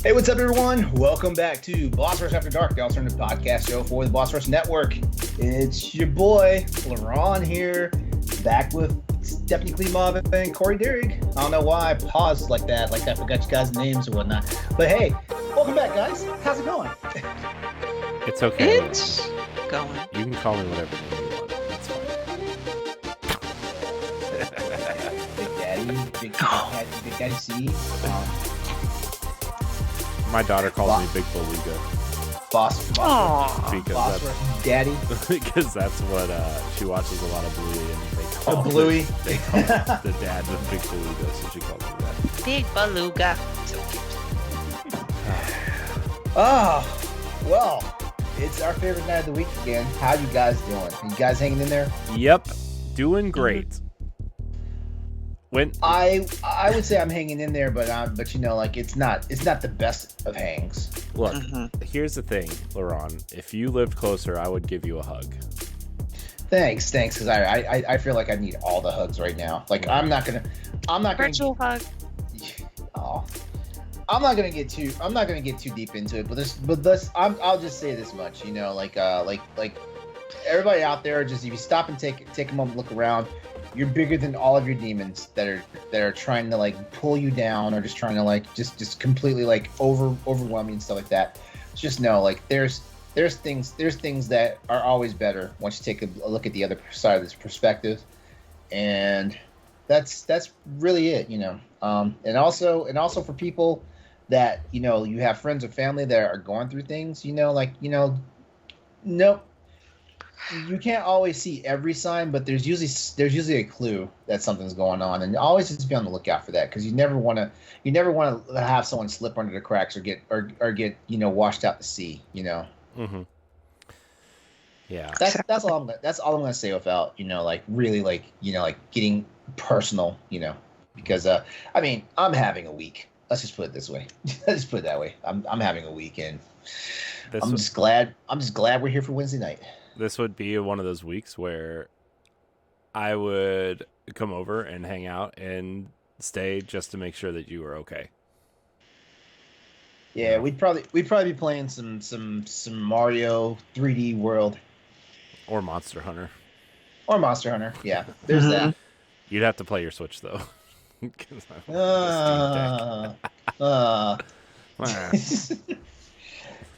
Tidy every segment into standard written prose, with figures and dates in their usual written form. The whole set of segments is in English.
Hey, what's up, everyone? Welcome back to Boss Rush After Dark, the alternative podcast show for the Boss Rush Network. It's your boy, LeRon here, back with Stephanie Klimov and Corey Derrig. I don't know why I paused like that I forgot you guys' names or whatnot. But hey, welcome back, guys. How's it going? It's okay. It's going. You can call me whatever name you want. That's fine. Big Daddy C. My daughter calls me Big Beluga. Boss Because Rush Daddy. because that's what she watches a lot of Bluey, and they call Bluey. They call the dad the Big Beluga, so she calls me that. Big Beluga. So cute. Well, it's our favorite night of the week again. How you guys doing? You guys hanging in there? Yep, doing great. When I would say I'm hanging in there, but you know, like it's not the best of hangs. Look, here's the thing, LeRon. If you lived closer, I would give you a hug. Thanks, because I feel like I need all the hugs right now. Like I'm not gonna Virtual hug. Oh, I'm not gonna get too deep into it, I'll just say this much, you know, like everybody out there, just if you stop and take a moment, look around. You're bigger than all of your demons that are trying to like pull you down or just trying to like just completely like overwhelm you and stuff like that. Just know like there's things that are always better once you take a look at the other side of this perspective, and that's really it, you know. And also for people that, you know, you have friends or family that are going through things, you know, like, you know, nope. You can't always see every sign, but there's usually a clue that something's going on, and always just be on the lookout for that, because you never want to have someone slip under the cracks or get you know, washed out to sea, you know. Mm-hmm. Yeah. That's all I'm gonna say without, you know, like really like, you know, like getting personal, you know, because I mean, I'm having a week. Let's just put it this way. Let's just put it that way. I'm having a week, and I'm just glad we're here for Wednesday night. This would be one of those weeks where I would come over and hang out and stay just to make sure that you were okay. Yeah, we'd probably be playing some Mario 3D World Or Monster Hunter. Yeah, there's that. You'd have to play your Switch though. 'Cause I want this Steam Deck.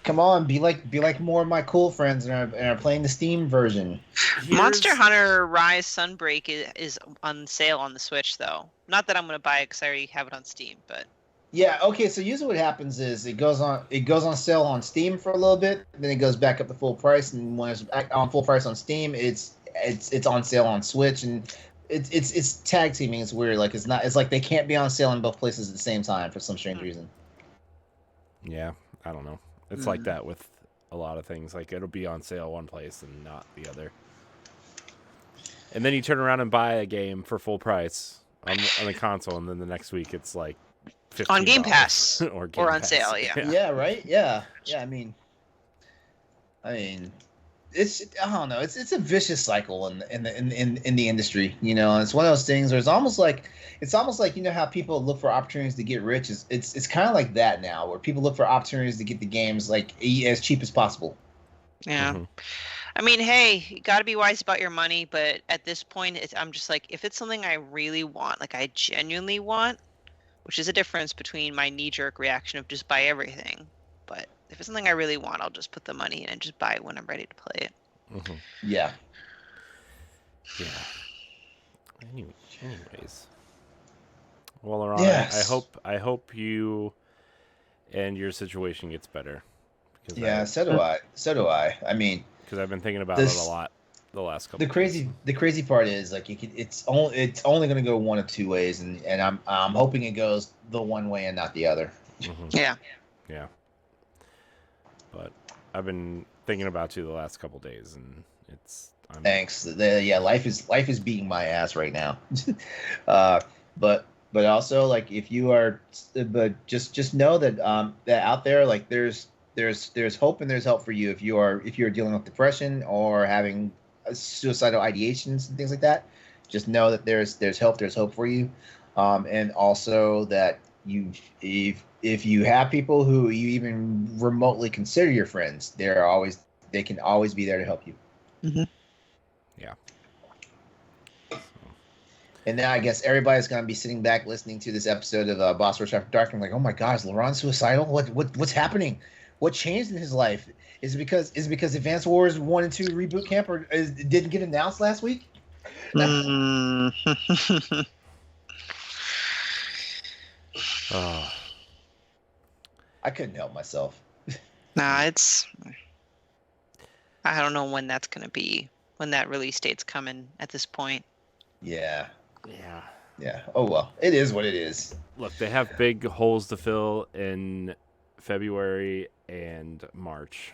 Come on, be like more of my cool friends and are playing the Steam version. Monster Hunter Rise Sunbreak is on sale on the Switch, though. Not that I'm going to buy it because I already have it on Steam, but Yeah, okay, so usually what happens is it goes on sale on Steam for a little bit, then it goes back up to full price, and when it's on full price on Steam, it's on sale on Switch, and it's tag teaming. It's weird, like it's like they can't be on sale in both places at the same time for some strange reason. Yeah, I don't know. It's like that with a lot of things. Like it'll be on sale one place and not the other. And then you turn around and buy a game for full price on the console, and then the next week it's like $15 on Game Pass or on Pass. sale. Yeah. Yeah, right. Yeah. I mean, it's, I don't know. It's a vicious cycle in the industry. You know, and it's one of those things where it's almost like you know how people look for opportunities to get rich. It's kind of like that now, where people look for opportunities to get the games like as cheap as possible. Yeah. Mm-hmm. I mean, hey, you got to be wise about your money, but at this point, I'm just like, if it's something I really want, like I genuinely want, which is a difference between my knee-jerk reaction of just buy everything, but if it's something I really want, I'll just put the money in and just buy it when I'm ready to play it. Mm-hmm. Yeah. Anyways. Well, LeRon, yes. I hope you and your situation gets better. Yeah, so do I. I mean, because I've been thinking about it a lot the last couple. The crazy part is like it's only going to go one of two ways, and I'm hoping it goes the one way and not the other. Mm-hmm. Yeah. But I've been thinking about you the last couple days, and Thanks. Life is beating my ass right now. But also like if you are, but just know that that out there, like there's hope and there's help for you if you're dealing with depression or having suicidal ideations and things like that. Just know that there's hope for you, and also that if you have people who you even remotely consider your friends, they can always be there to help you. Mm-hmm. Yeah. And now I guess everybody's gonna be sitting back listening to this episode of Boss Rush After Dark and like, oh my God, is LeRon suicidal? What's happening? What changed in his life? Is it because Advance Wars 1 and 2 reboot camp didn't get announced last week? Oh. I couldn't help myself. Nah, I don't know when that's gonna be, when that release date's coming at this point. Yeah. Yeah. Yeah. Oh well. It is what it is. Look, they have big holes to fill in February and March.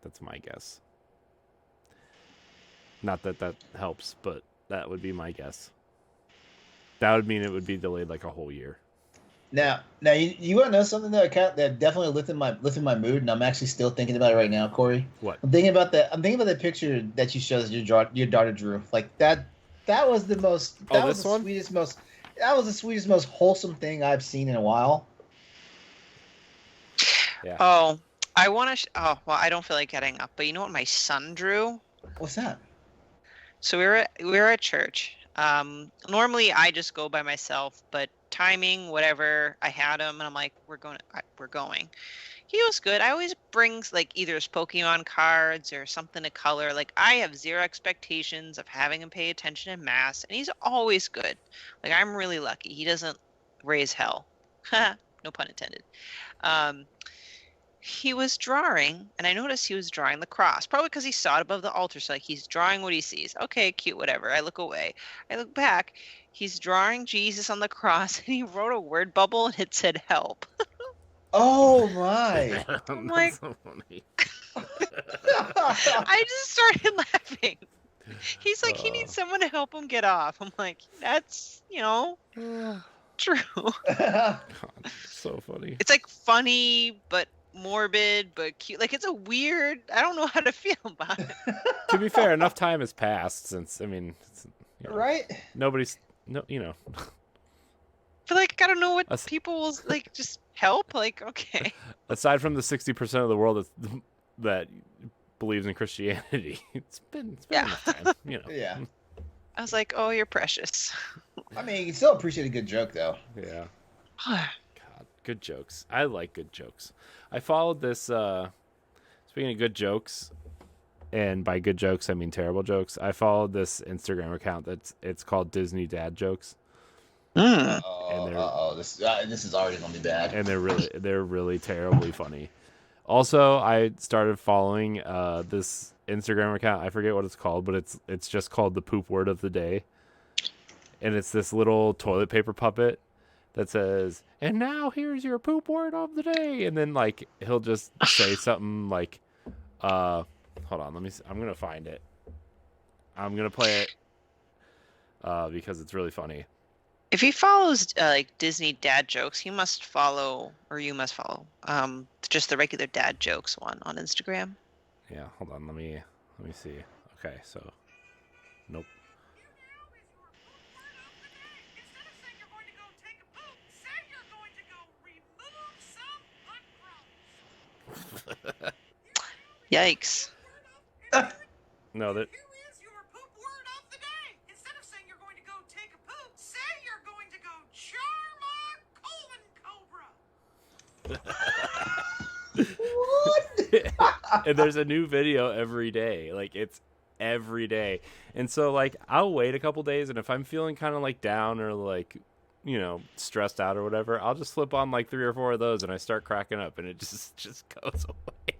That's my guess. Not that that helps, but that would be my guess. That would mean it would be delayed like a whole year. Now, you want to know something that definitely lifted my mood, and I'm actually still thinking about it right now, Corey. What? I'm thinking about that picture that you showed your daughter drew. Like that was the most. That was the sweetest, most. That was the sweetest, most wholesome thing I've seen in a while. Yeah. Oh, I want to. Oh well, I don't feel like getting up, but you know what my son drew? What's that? So we were at church. Normally I just go by myself, but timing, whatever, I had him, and I'm like, we're going. He was good. I always brings like either his Pokemon cards or something to color. Like I have zero expectations of having him pay attention in mass, and he's always good. Like I'm really lucky. He doesn't raise hell. No pun intended. He was drawing, and I noticed he was drawing the cross, probably because he saw it above the altar. So like he's drawing what he sees. Okay, cute, whatever. I look away. I look back. He's drawing Jesus on the cross, and he wrote a word bubble, and it said "help." Oh my! I'm like, so funny. I just started laughing. He's like, he needs someone to help him get off. I'm like, that's true. God, so funny. It's like funny, but morbid, but cute. Like it's a weird. I don't know how to feel about it. To be fair, enough time has passed since. I mean, right? Nobody's But like, I don't know what people will like. Just help. Like, okay. Aside from the 60% of the world that believes in Christianity, it's been enough time. Yeah. I was like, oh, you're precious. I mean, you still appreciate a good joke, though. Yeah. God, good jokes. I like good jokes. I followed this. Speaking of good jokes, and by good jokes I mean terrible jokes. I followed this Instagram account it's called Disney Dad Jokes. This is already gonna be bad. And they're really terribly funny. Also, I started following this Instagram account. I forget what it's called, but it's just called the Poop Word of the Day. And it's this little toilet paper puppet that says, "And now here's your poop word of the day." And then like he'll just say something like, hold on, let me see. I'm going to find it. I'm going to play it because it's really funny. If he follows like Disney dad jokes, you must follow just the regular dad jokes one on Instagram. Yeah, hold on. Let me see. Okay, so nope. Yikes. No, that. Here is your poop word of the day. Instead of saying you're going to go take a poop, say you're going to go charm a colon cobra. What? And there's a new video every day. Like it's every day. And so like I'll wait a couple days, and if I'm feeling kind of like down or like stressed out or whatever, I'll just flip on like 3 or 4 of those, and I start cracking up, and it just goes away.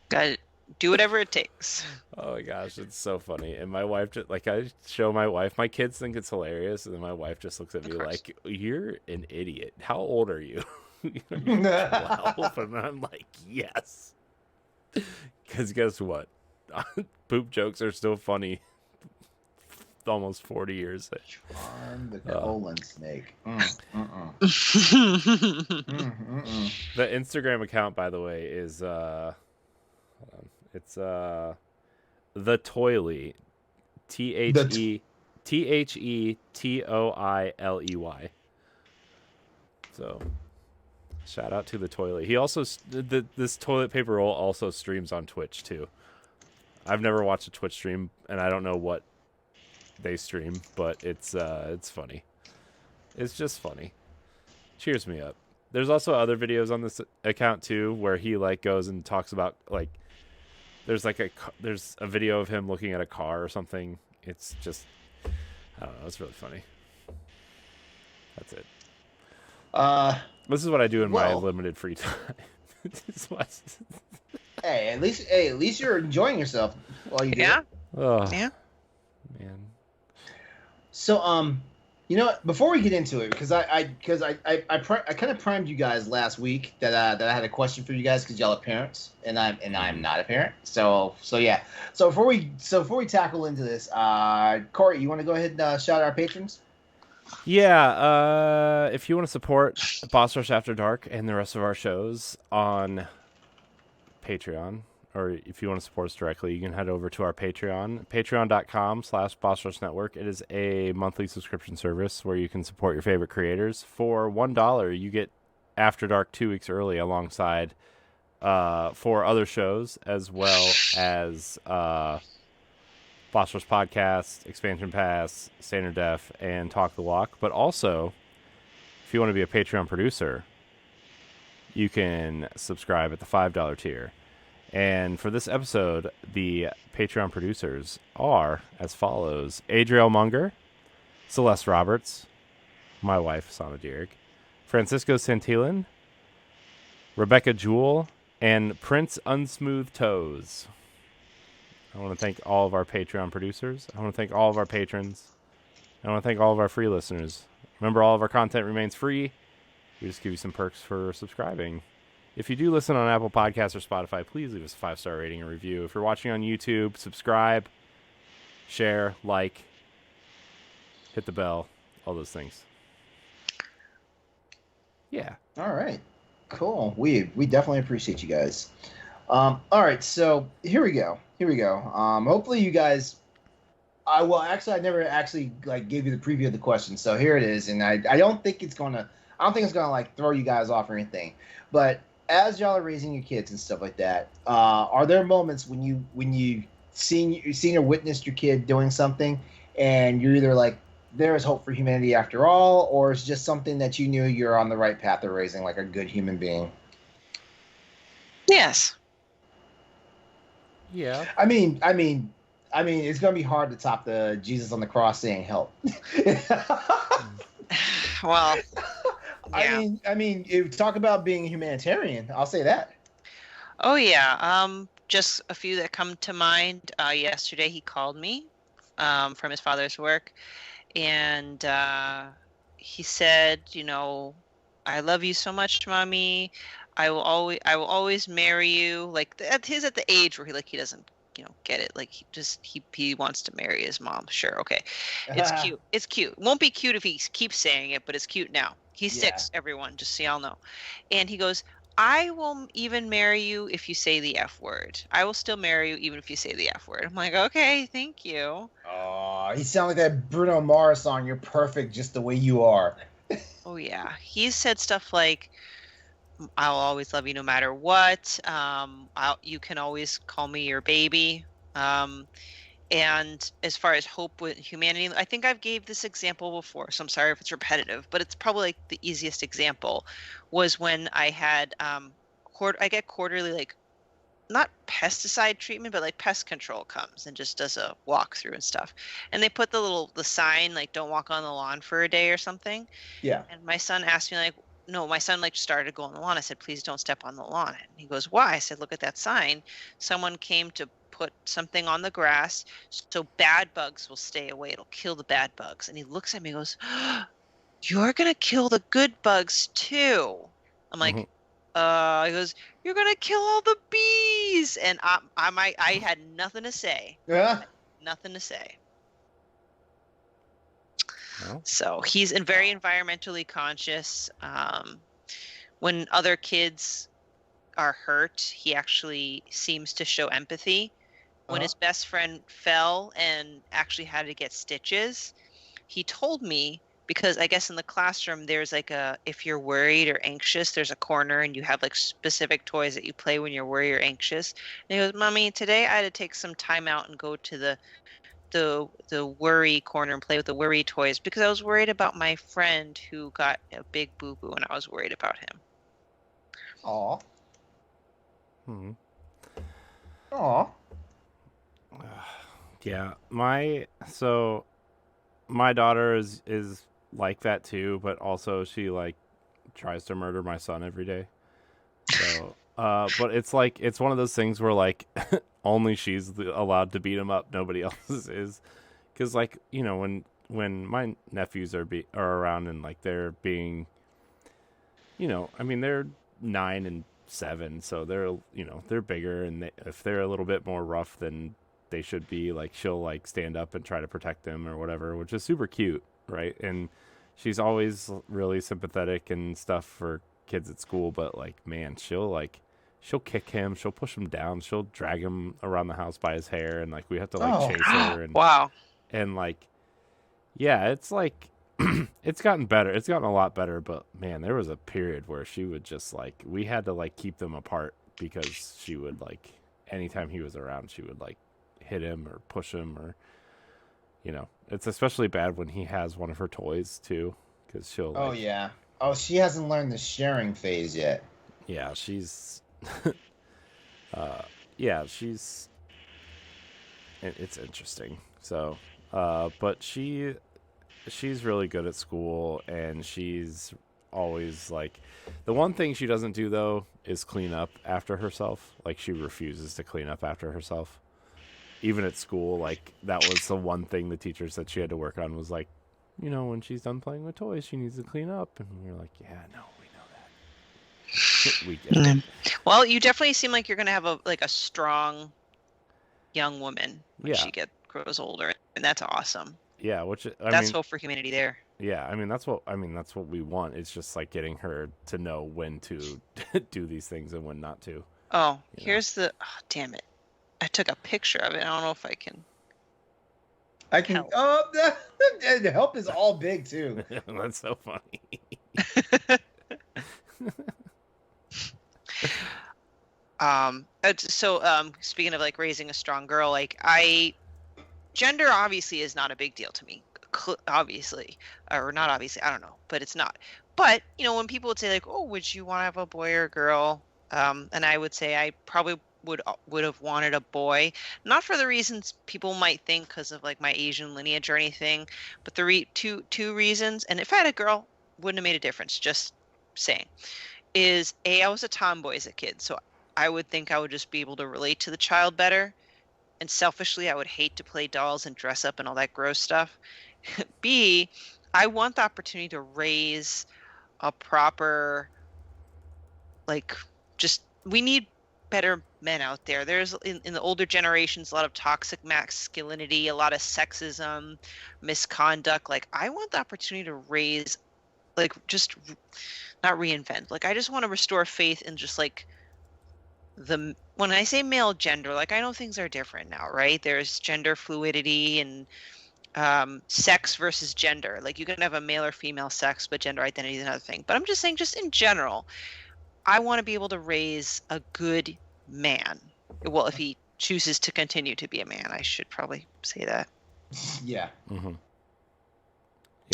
Gotta do whatever it takes. Oh my gosh, it's so funny. And my wife just I show my wife, my kids think it's hilarious, and then my wife just looks at me like, "You're an idiot. How old are you?" You're 12. And I'm like, yes. Because guess what? Poop jokes are still funny. Almost 40 years. Charm the colon snake. The Instagram account, by the way, is it's the Toily, TheToiley. So, shout out to the toilet. He also this toilet paper roll also streams on Twitch too. I've never watched a Twitch stream, and I don't know what they stream, but it's funny. It's just funny. Cheers me up. There's also other videos on this account too, where he like goes and talks about like there's a video of him looking at a car or something. It's just I don't know. It's really funny. That's it. This is what I do in my limited free time. Hey, at least you're enjoying yourself while you do it. Oh, Yeah. man. So, you know what? Before we get into it, because I kind of primed you guys last week that I had a question for you guys because y'all are parents and I'm not a parent. So yeah. So before we tackle into this, Corey, you want to go ahead and shout out our patrons? Yeah, if you want to support Boss Rush After Dark and the rest of our shows on Patreon, or if you want to support us directly, you can head over to our Patreon, patreon.com/BossRushNetwork. It is a monthly subscription service where you can support your favorite creators. For $1, you get After Dark 2 weeks early alongside 4 other shows, as well as Boss Rush Podcast, Expansion Pass, Standard Def, and Talk the Walk. But also, if you want to be a Patreon producer, you can subscribe at the $5 tier. And for this episode, the Patreon producers are as follows: Adriel Munger, Celeste Roberts, my wife, Sana Dierig, Francisco Santillan, Rebecca Jewell, and Prince Unsmooth Toes. I want to thank all of our Patreon producers. I want to thank all of our patrons. I want to thank all of our free listeners. Remember, all of our content remains free. We just give you some perks for subscribing. If you do listen on Apple Podcasts or Spotify, please leave us a 5-star rating and review. If you're watching on YouTube, subscribe, share, like, hit the bell, all those things. Yeah. All right. Cool. We definitely appreciate you guys. All right, so here we go. Hopefully you guys. I never actually like gave you the preview of the question, so here it is, and I don't think it's gonna like throw you guys off or anything. But as y'all are raising your kids and stuff like that, are there moments when you seen or witnessed your kid doing something, and you're either like, there is hope for humanity after all, or it's just something that you knew you're on the right path of raising like a good human being? Yes. Yeah. I mean, it's gonna be hard to top the Jesus on the cross saying help. Well, yeah. I mean, if you talk about being a humanitarian, I'll say that. Oh yeah. Just a few that come to mind. Yesterday he called me, from his father's work, and he said, I love you so much, Mommy. I will always marry you. Like at the age where he doesn't get it. Like he wants to marry his mom. Sure, okay, it's cute. It's cute. It won't be cute if he keeps saying it, but it's cute now. He's 6, everyone, just so y'all know. And he goes, I will even marry you if you say the F word. I will still marry you even if you say the F word. I'm like, okay, thank you. Oh, he sounds like that Bruno Mars song. You're perfect just the way you are. Oh yeah, he said stuff like, I'll always love you no matter what. You can always call me your baby. And as far as hope with humanity, I think I've gave this example before, so I'm sorry if it's repetitive, but it's probably like the easiest example was when I had I get quarterly, like, not pesticide treatment, but like pest control comes and just does a walkthrough and stuff. And they put the sign like, don't walk on the lawn for a day or something. Yeah. And my son asked me like, no, my son like started to go on the lawn. I said, please don't step on the lawn. And he goes, why? I said, look at that sign. Someone came to put something on the grass so bad bugs will stay away. It'll kill the bad bugs. And he looks at me and goes, you're going to kill the good bugs too. I'm like, he goes, you're going to kill all the bees. And I had nothing to say. Yeah. Nothing to say. Well. So he's very environmentally conscious. When other kids are hurt, he actually seems to show empathy. When his best friend fell and actually had to get stitches, he told me because I guess in the classroom there's like if you're worried or anxious, there's a corner and you have like specific toys that you play when you're worried or anxious. And he goes, Mommy, today I had to take some time out and go to the worry corner and play with the worry toys because I was worried about my friend who got a big boo-boo and I was worried about him. Aw. Hmm. Aw. Yeah, my daughter is like that too, but also she like tries to murder my son every day. So, but it's like it's one of those things where like only she's allowed to beat him up, nobody else is, because like when my nephews are around and like they're being, I mean they're 9 and 7, so they're bigger, and if they're a little bit more rough than they should be, like she'll like stand up and try to protect them or whatever, which is super cute, right? And she's always really sympathetic and stuff for kids at school, but like man, she'll kick him, she'll push him down, she'll drag him around the house by his hair, and like we have to like chase her and Wow. and like yeah, it's like it's gotten better. It's gotten a lot better, but man, there was a period where she would just like we had to like keep them apart because she would like anytime he was around, she would like hit him or push him or it's especially bad when he has one of her toys too, because she'll Oh yeah. Oh, she hasn't learned the sharing phase yet. yeah, she's it's interesting. So but she's really good at school, and she's always like the one thing she doesn't do though is clean up after herself. Like she refuses to clean up after herself. Even at school, like that was the one thing the teacher said she had to work on was like, when she's done playing with toys, she needs to clean up. And we were like, yeah, no, we know that. We get it. Well, you definitely seem like you're going to have a strong young woman when she grows older, and that's awesome. Yeah, that's hope for humanity there. Yeah, that's what we want. It's just like getting her to know when to do these things and when not to. Oh, damn it. I took a picture of it. I don't know if I can. I can. Help. Oh, the help is all big too. That's so funny. So speaking of like raising a strong girl, like gender obviously is not a big deal to me. Obviously, or not obviously, I don't know, but it's not. But when people would say like, "Oh, would you want to have a boy or a girl?" And I would say I probably would have wanted a boy, not for the reasons people might think because of like my Asian lineage or anything, but the two reasons. And if I had a girl, wouldn't have made a difference. Just saying, is I was a tomboy as a kid, so I would think I would just be able to relate to the child better. And selfishly, I would hate to play dolls and dress up and all that gross stuff. B, I want the opportunity to raise a proper, we need better men out there. There's in the older generations a lot of toxic masculinity, a lot of sexism, misconduct. Like I want the opportunity to raise, just not reinvent. Like I just want to restore faith in just like when I say male gender, like I know things are different now, right? There's gender fluidity and sex versus gender. Like you can have a male or female sex, but gender identity is another thing. But I'm just saying, just in general, I want to be able to raise a good man. Well, if he chooses to continue to be a man, I should probably say that. Yeah. Mm-hmm.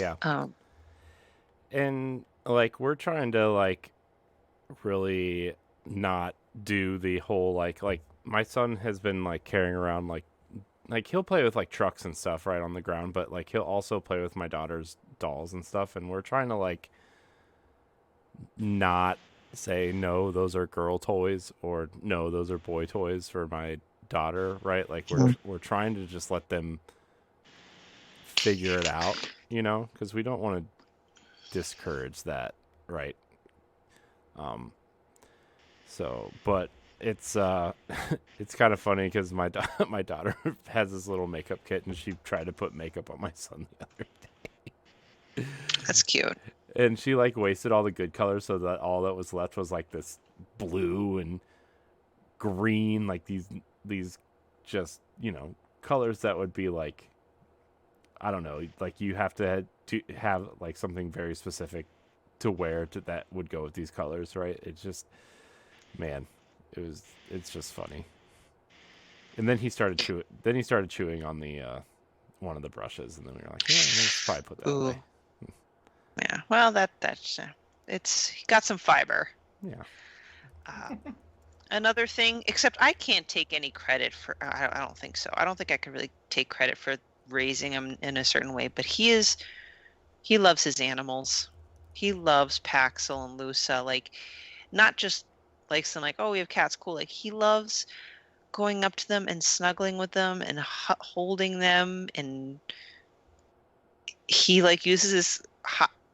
Yeah. And like we're trying to like really not do the whole like my son has been like carrying around like he'll play with like trucks and stuff right on the ground, but like he'll also play with my daughter's dolls and stuff, and we're trying to like not say no, those are girl toys, or no, those are boy toys for my daughter, right? Like we're trying to just let them figure it out, because we don't want to discourage that, right? So, but it's it's kind of funny because my daughter has this little makeup kit, and she tried to put makeup on my son the other day. That's cute. And she like wasted all the good colors, so that all that was left was like this blue and green, like these just colors that would be like I don't know, like you have to have like something very specific to wear that would go with these colors, right? It's just, man, it's just funny. And then he started chewing. Then he started chewing on the one of the brushes, and then we were like, yeah, let's probably put that Ooh. away. Yeah. Well, that's it's got some fiber. Yeah. Another thing, except I can't take any credit for. I don't think so. I don't think I can really take credit for raising him in a certain way. But he loves his animals. He loves Paxil and Lusa. Like, not just likes them like, oh, we have cats, cool. Like, he loves going up to them and snuggling with them and holding them, and he like uses his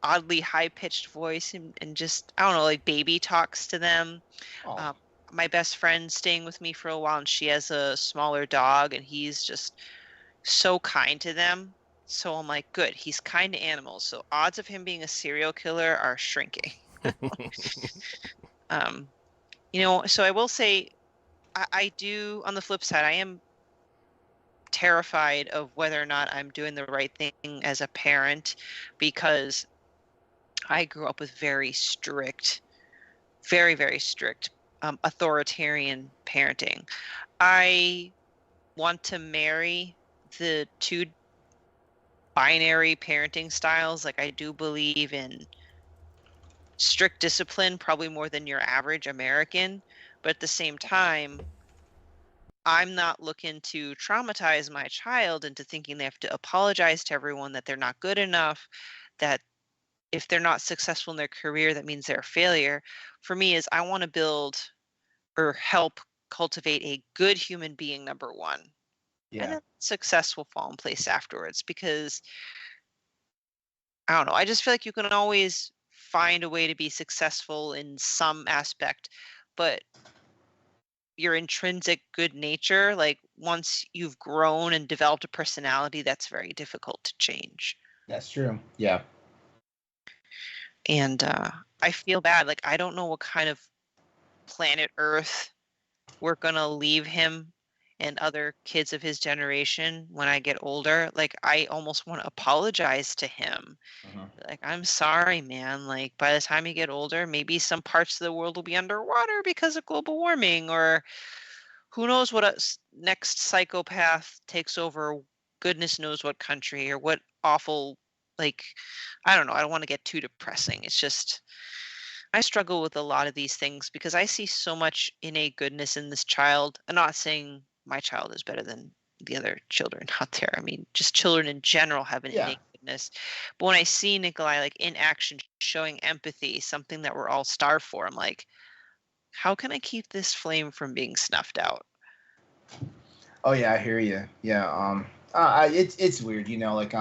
oddly high-pitched voice and just, I don't know, like baby talks to them. Oh. My best friend's staying with me for a while, and she has a smaller dog, and he's just so kind to them. So I'm like, good, he's kind to animals, so odds of him being a serial killer are shrinking. So I will say, I do, on the flip side, I am terrified of whether or not I'm doing the right thing as a parent, because I grew up with very strict, very, very strict, authoritarian parenting. I want to marry the two binary parenting styles. Like, I do believe in strict discipline, probably more than your average American, but at the same time, I'm not looking to traumatize my child into thinking they have to apologize to everyone, that they're not good enough, that if they're not successful in their career, that means they're a failure. For me, is I want to build or help cultivate a good human being, number one. Yeah. And then success will fall in place afterwards, because I don't know, I just feel like you can always find a way to be successful in some aspect, but your intrinsic good nature, like once you've grown and developed a personality, that's very difficult to change. That's true. Yeah. And I feel bad. Like, I don't know what kind of planet Earth we're gonna leave him and other kids of his generation when I get older. Like, I almost want to apologize to him. Like, I'm sorry, man. Like, by the time you get older, maybe some parts of the world will be underwater because of global warming, or who knows what next psychopath takes over goodness knows what country, or what awful, like, I don't know. I don't want to get too depressing. It's just, I struggle with a lot of these things because I see so much innate goodness in this child. I'm not saying my child is better than the other children out there. I mean, just children in general have an innate goodness. But when I see Nikolai, like, in action, showing empathy, something that we're all starved for, I'm like, how can I keep this flame from being snuffed out? Oh yeah, I hear you. Yeah. It's weird, you know. Like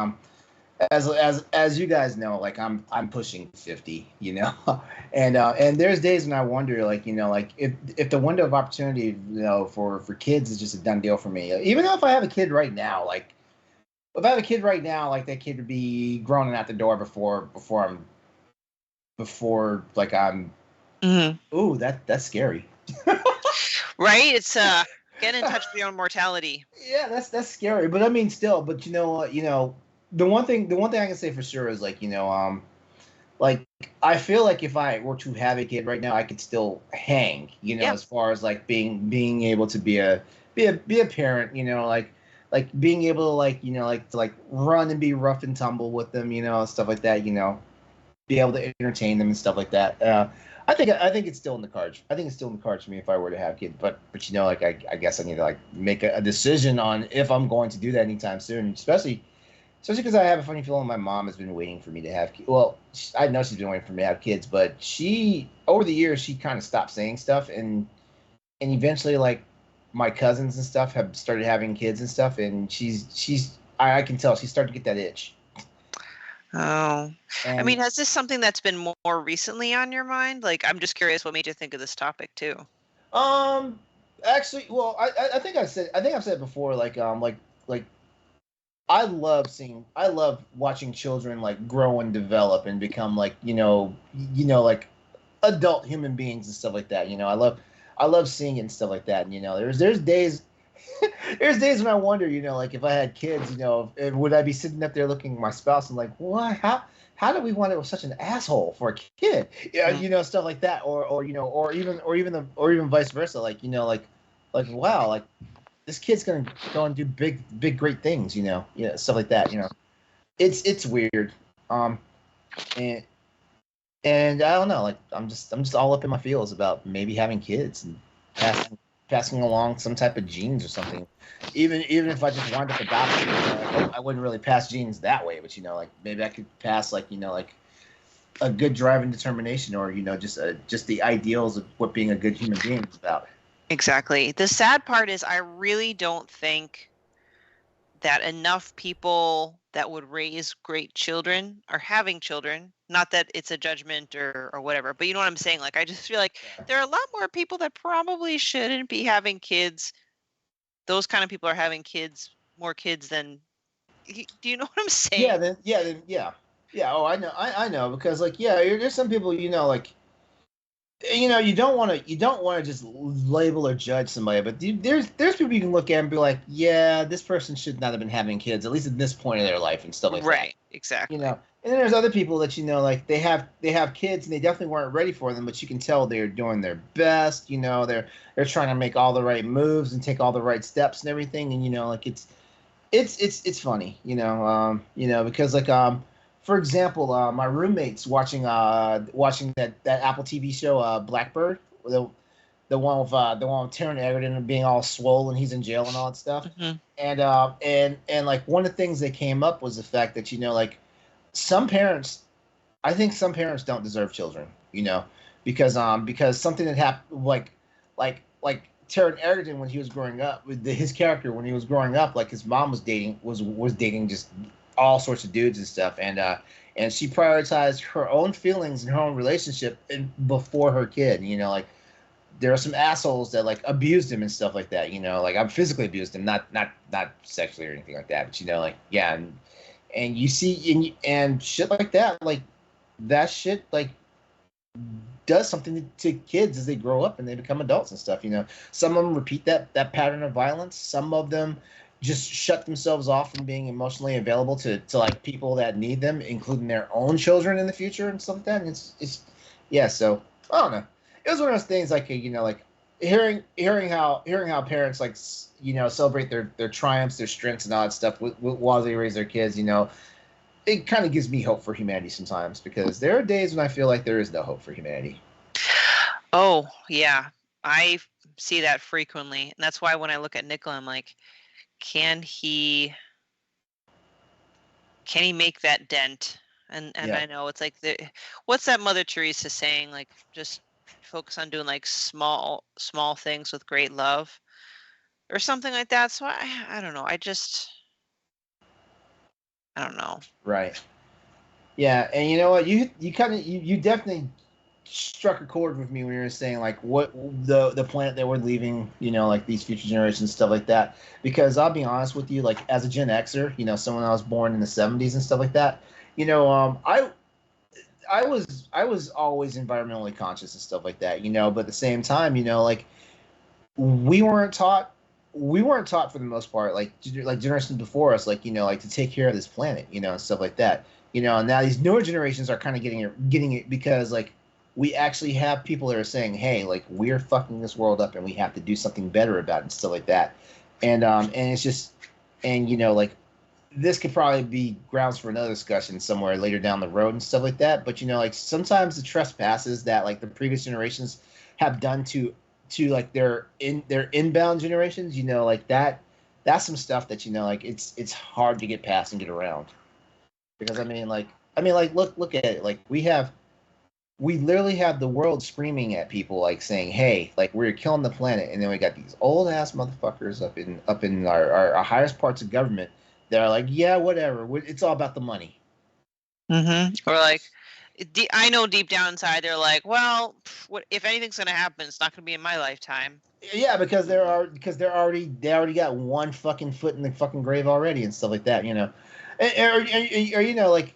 as you guys know, like I'm pushing 50, you know, and there's days when I wonder, like, you know, like if the window of opportunity, you know, for kids is just a done deal for me. Even though if I have a kid right now, like if I have a kid right now, like that kid would be grown and out the door before like I'm. Mm-hmm. Ooh, that's scary. Right? It's get in touch with your own mortality. Yeah, that's scary. But I mean, still. But you know what? You know, the one thing I can say for sure is, like, you know, like I feel like if I were to have a kid right now, I could still hang. You know, as far as like being able to be a parent. You know, like being able to, like, you know, like to like run and be rough and tumble with them. You know, stuff like that. You know, be able to entertain them and stuff like that. I think it's still in the cards. I think it's still in the cards for me if I were to have kids. But you know, like I guess I need to like make a decision on if I'm going to do that anytime soon. Especially because I have a funny feeling my mom has been waiting for me to have kids. Well, I know she's been waiting for me to have kids, but she, over the years, she kind of stopped saying stuff, and eventually, like, my cousins and stuff have started having kids and stuff, and I can tell she's starting to get that itch. Oh, And I mean, has this something that's been more recently on your mind? Like, I'm just curious what made you think of this topic too. Actually, well, I think I've said it before. Like I love watching children like grow and develop and become, like, you know, like adult human beings and stuff like that. You know, I love seeing it and stuff like that. And, you know, there's days There's days when I wonder, like if I had kids, would I be sitting up there looking at my spouse and like, what? How do we want it with such an asshole for a kid? Yeah, stuff like that, or even vice versa. Like wow, like this kid's gonna go and do big great things, stuff like that. It's weird. Um, and and I don't know, like I'm just all up in my feels about maybe having kids and passing along some type of genes or something. Even if I just wind up adopting, I wouldn't really pass genes that way, but like maybe I could pass like a good drive and determination, or just the ideals of what being a good human being is about. Exactly. The sad part is I really don't think that enough people that would raise great children are having children. Not that it's a judgment or whatever, but you know what I'm saying? Like, I just feel like there are a lot more people that probably shouldn't be having kids. Those kind of people are having more kids than. Do you know what I'm saying? Yeah. Oh, I know because there's some people like. You don't want to just label or judge somebody, but there's people you can look at and be like, yeah, this person should not have been having kids, at least at this point in their life and stuff like that. Right, exactly. And then there's other people that like they have kids and they definitely weren't ready for them, but you can tell they're doing their best. They're trying to make all the right moves and take all the right steps and everything, and like it's funny, because for example, my roommate's watching that Apple TV show, Blackbird, the one with Taron Egerton being all swollen, he's in jail and all that stuff. Mm-hmm. And like one of the things that came up was the fact that like I think some parents don't deserve children, because something that happened like Taron Egerton when he was growing up, with his character when he was growing up, like his mom was dating just all sorts of dudes and stuff, and she prioritized her own feelings and her own relationship before her kid. Like there are some assholes that like abused him and stuff like that. Like I'm physically abused him, not sexually or anything like that, but like yeah, and you see and shit like that, like that shit like does something to kids as they grow up and they become adults and stuff. Some of them repeat that pattern of violence. Some of them just shut themselves off from being emotionally available to like people that need them, including their own children in the future and stuff like that. And it's yeah. So I don't know. It was one of those things like like hearing how parents like celebrate their triumphs, their strengths, and all that stuff while they raise their kids. It kind of gives me hope for humanity sometimes, because there are days when I feel like there is no hope for humanity. Oh yeah, I see that frequently, and that's why when I look at Nicola, I'm like, can he make that dent? And yeah. I know it's like what's that Mother Teresa saying? Like just focus on doing like small things with great love, or something like that. So I don't know. I don't know. Right. Yeah, and you know what? You definitely struck a chord with me when you were saying like what the planet that we're leaving, like these future generations, stuff like that. Because I'll be honest with you, like as a Gen Xer, someone that was born in the 70s and stuff like that, I was always environmentally conscious and stuff like that, but at the same time, like we weren't taught for the most part, like generations before us, like like to take care of this planet, and stuff like that. And now these newer generations are kind of getting it because like we actually have people that are saying, hey, like we're fucking this world up and we have to do something better about it and stuff like that. And it's just, and like this could probably be grounds for another discussion somewhere later down the road and stuff like that. But like sometimes the trespasses that like the previous generations have done to like their inbound generations, like that's some stuff that like it's hard to get past and get around. Because I mean like look at it, like we literally have the world screaming at people like saying, hey, like we're killing the planet, and then we got these old ass motherfuckers up in our highest parts of government that are like, yeah, whatever, it's all about the money. Mm-hmm. Or like I know deep down inside they're like, well, what if anything's gonna happen, it's not gonna be in my lifetime. Yeah, because they already got one fucking foot in the fucking grave already and stuff like that, or like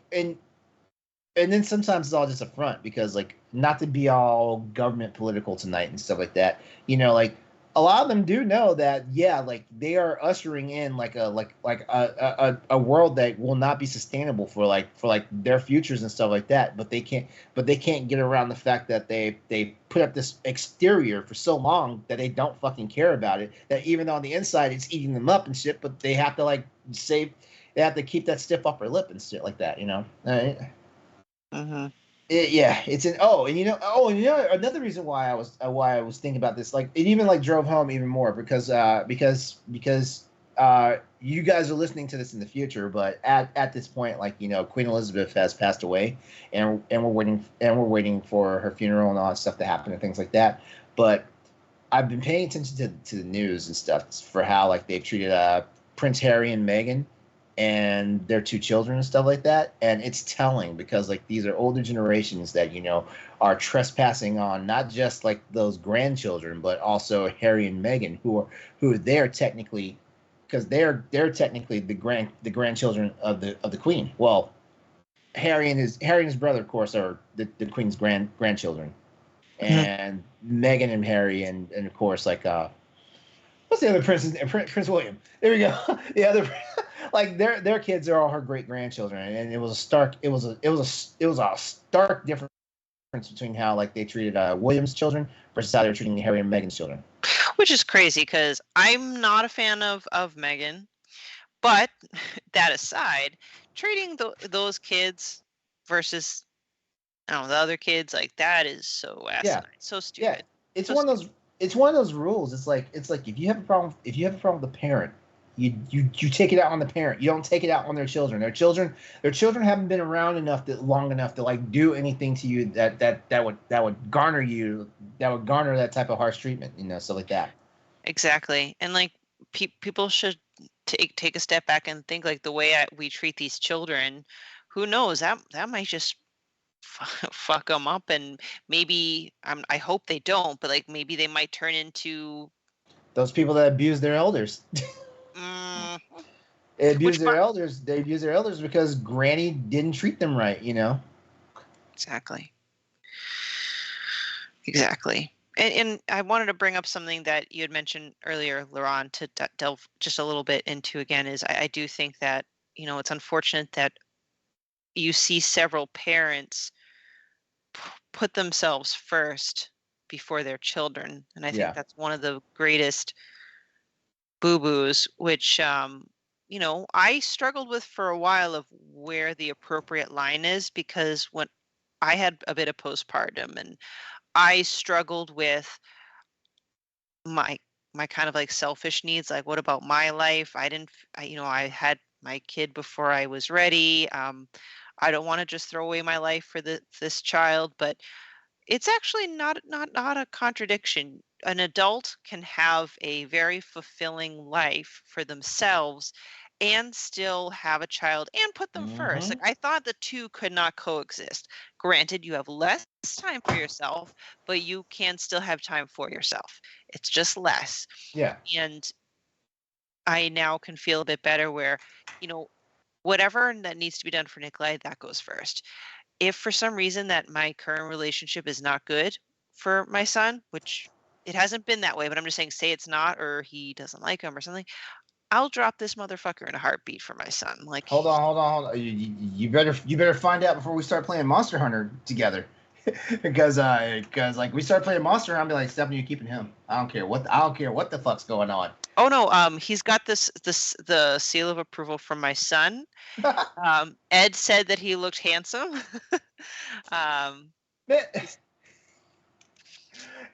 and then sometimes it's all just a front, because like not to be all government political tonight and stuff like that, like a lot of them do know that, yeah, like they are ushering in like a world that will not be sustainable for like their futures and stuff like that. But they can't get around the fact that they put up this exterior for so long that they don't fucking care about it. That even though on the inside it's eating them up and shit, but they have to like save, they have to keep that stiff upper lip and shit like that, you know. Mm-hmm. Yeah, it's an and you know another reason why I was thinking about this, like it even like drove home even more because you guys are listening to this in the future, but at this point, like, you know, Queen Elizabeth has passed away, and we're waiting for her funeral and all that stuff to happen and things like that. But I've been paying attention to the news and stuff for how like they've treated Prince Harry and Meghan and their two children and stuff like that, and it's telling because like these are older generations that, you know, are trespassing on not just like those grandchildren but also Harry and Meghan, who they're technically, because they're technically the grandchildren of the Queen. Well, Harry and his brother, of course, are the Queen's grandchildren, and Meghan and Harry and of course like what's the other prince? Prince William. There we go. The other, like their kids are all her great grandchildren, and it was a stark difference between how like they treated William's children versus how they were treating Harry and Meghan's children. Which is crazy because I'm not a fan of Meghan, but that aside, treating those kids versus, I don't know, the other kids, like that is so asinine, so stupid. Yeah, it's so one of those. It's one of those rules. It's like if you have a problem with the parent, you take it out on the parent. You don't take it out on their children. Their children haven't been around long enough to like do anything to you that would garner that type of harsh treatment, you know, stuff like that. Exactly, and like people should take a step back and think like the way we treat these children. Who knows, that might just fuck them up, and maybe I hope they don't, but like maybe they might turn into those people that abuse their elders. They abuse their elders. They abuse their elders because Granny didn't treat them right, you know. Exactly. And I wanted to bring up something that you had mentioned earlier, LeRon, to delve just a little bit into again. Is I do think that, you know, it's unfortunate that you see several parents put themselves first before their children, and I think that's one of the greatest boo-boos, which you know, I struggled with for a while of where the appropriate line is, because when I had a bit of postpartum and I struggled with my kind of like selfish needs, like what about my life? You know, I had my kid before I was ready. I don't want to just throw away my life for this child, but it's actually not a contradiction. An adult can have a very fulfilling life for themselves and still have a child and put them first. Like, I thought the two could not coexist. Granted, you have less time for yourself, but you can still have time for yourself. It's just less. Yeah. And I now can feel a bit better where, you know, whatever that needs to be done for Nikolai, that goes first. If for some reason that my current relationship is not good for my son, which it hasn't been that way, but I'm just saying, say it's not, or he doesn't like him or something, I'll drop this motherfucker in a heartbeat for my son. Like, hold on. You better find out before we start playing Monster Hunter together. because like we start playing Monster Hunter, I'll be like, Stephanie, you're keeping him. I don't care what the fuck's going on. Oh no, he's got the seal of approval from my son. Ed said that he looked handsome. Ed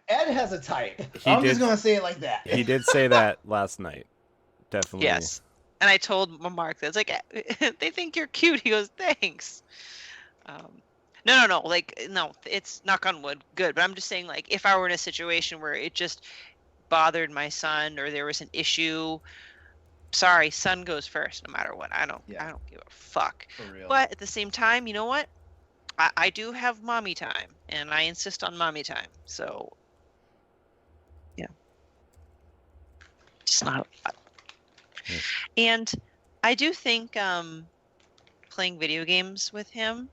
has a type. I'm just gonna say it like that. He did say that last night. Definitely. Yes. And I told Mark that it's like, they think you're cute. He goes, thanks. No. Like, no, it's knock on wood, good. But I'm just saying, like, if I were in a situation where it just bothered my son or there was an issue, sorry, son goes first no matter what. I don't give a fuck. For real. But at the same time, you know what? I do have mommy time, and I insist on mommy time. So, yeah. It's not a lot. And I do think playing video games with him